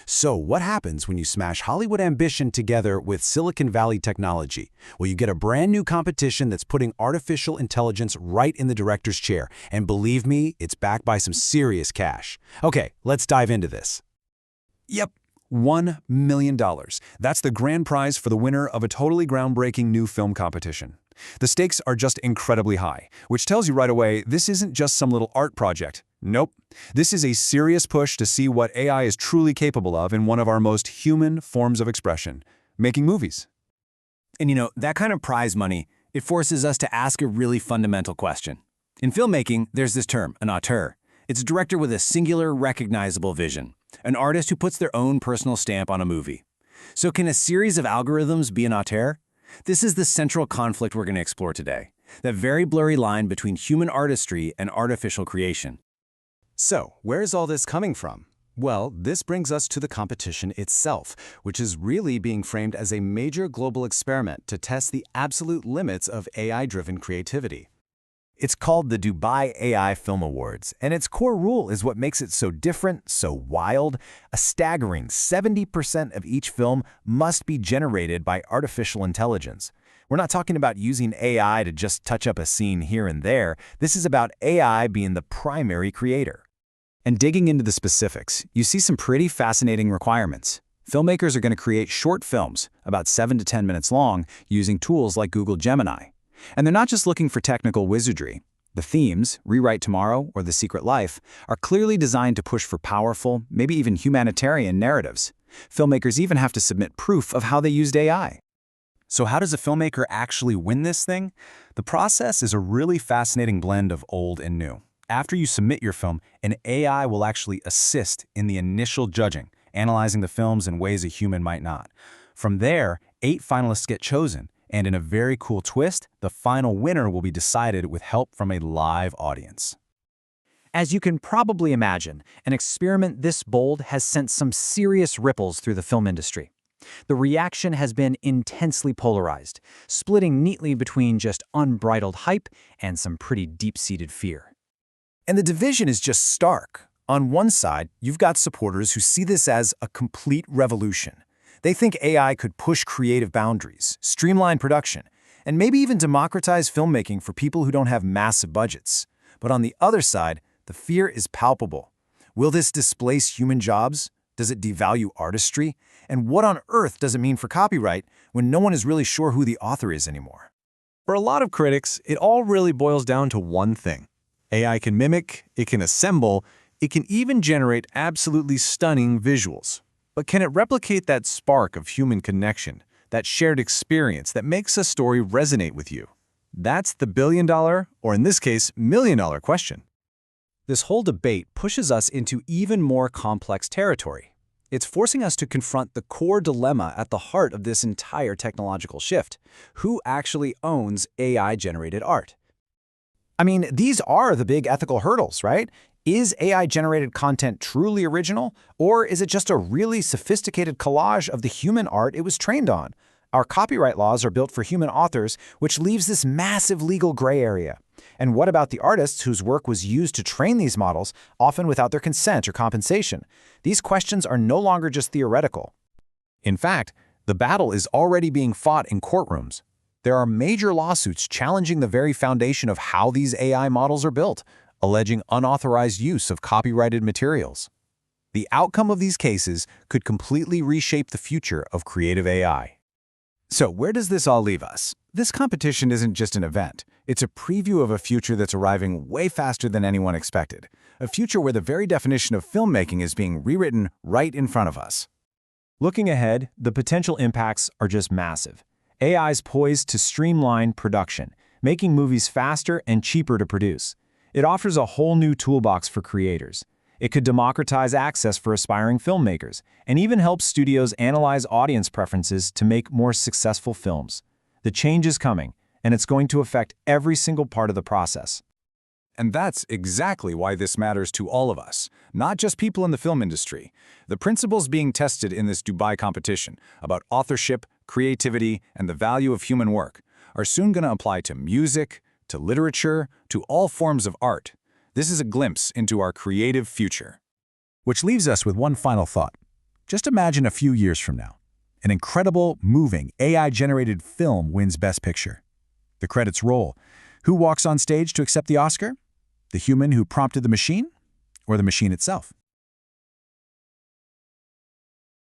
So what happens when you smash Hollywood ambition together with Silicon Valley technology? Well, you get a brand new competition that's putting artificial intelligence right in the director's chair. And believe me, it's backed by some serious cash. Okay, let's dive into this. Yep, $1 million. That's the grand prize for the winner of a totally groundbreaking new film competition. The stakes are just incredibly high, which tells you right away this isn't just some little art project. Nope. This is a serious push to see what AI is truly capable of in one of our most human forms of expression, making movies. And that kind of prize money, it forces us to ask a really fundamental question. In filmmaking, there's this term, an auteur. It's a director with a singular, recognizable vision, an artist who puts their own personal stamp on a movie. So can a series of algorithms be an auteur? This is the central conflict we're going to explore today, that very blurry line between human artistry and artificial creation. So, where is all this coming from? Well, this brings us to the competition itself, which is really being framed as a major global experiment to test the absolute limits of AI-driven creativity. It's called the Dubai AI Film Awards, and its core rule is what makes it so different, so wild. A staggering 70% of each film must be generated by artificial intelligence. We're not talking about using AI to just touch up a scene here and there. This is about AI being the primary creator. And digging into the specifics, you see some pretty fascinating requirements. Filmmakers are going to create short films, about 7 to 10 minutes long, using tools like Google Gemini. And they're not just looking for technical wizardry. The themes, Rewrite Tomorrow or The Secret Life, are clearly designed to push for powerful, maybe even humanitarian narratives. Filmmakers even have to submit proof of how they used AI. So how does a filmmaker actually win this thing? The process is a really fascinating blend of old and new. After you submit your film, an AI will actually assist in the initial judging, analyzing the films in ways a human might not. From there, 8 finalists get chosen, and in a very cool twist, the final winner will be decided with help from a live audience. As you can probably imagine, an experiment this bold has sent some serious ripples through the film industry. The reaction has been intensely polarized, splitting neatly between just unbridled hype and some pretty deep-seated fear. And the division is just stark. On one side, you've got supporters who see this as a complete revolution. They think AI could push creative boundaries, streamline production, and maybe even democratize filmmaking for people who don't have massive budgets. But on the other side, the fear is palpable. Will this displace human jobs? Does it devalue artistry? And what on earth does it mean for copyright when no one is really sure who the author is anymore? For a lot of critics, it all really boils down to one thing. AI can mimic, it can assemble, it can even generate absolutely stunning visuals. But can it replicate that spark of human connection, that shared experience that makes a story resonate with you? That's the billion-dollar, or in this case, million-dollar question. This whole debate pushes us into even more complex territory. It's forcing us to confront the core dilemma at the heart of this entire technological shift. Who actually owns AI-generated art? I mean, these are the big ethical hurdles, right? Is AI-generated content truly original, or is it just a really sophisticated collage of the human art it was trained on? Our copyright laws are built for human authors, which leaves this massive legal gray area. And what about the artists whose work was used to train these models, often without their consent or compensation? These questions are no longer just theoretical. In fact, the battle is already being fought in courtrooms. There are major lawsuits challenging the very foundation of how these AI models are built, alleging unauthorized use of copyrighted materials. The outcome of these cases could completely reshape the future of creative AI. So where does this all leave us? This competition isn't just an event. It's a preview of a future that's arriving way faster than anyone expected. A future where the very definition of filmmaking is being rewritten right in front of us. Looking ahead, the potential impacts are just massive. AI is poised to streamline production, making movies faster and cheaper to produce. It offers a whole new toolbox for creators. It could democratize access for aspiring filmmakers, and even help studios analyze audience preferences to make more successful films. The change is coming, and it's going to affect every single part of the process. And that's exactly why this matters to all of us, not just people in the film industry. The principles being tested in this Dubai competition about authorship, creativity, and the value of human work are soon going to apply to music, to literature, to all forms of art. This is a glimpse into our creative future. Which leaves us with one final thought. Just imagine a few years from now. An incredible, moving, AI-generated film wins Best Picture. The credits roll. Who walks on stage to accept the Oscar? The human who prompted the machine? Or the machine itself?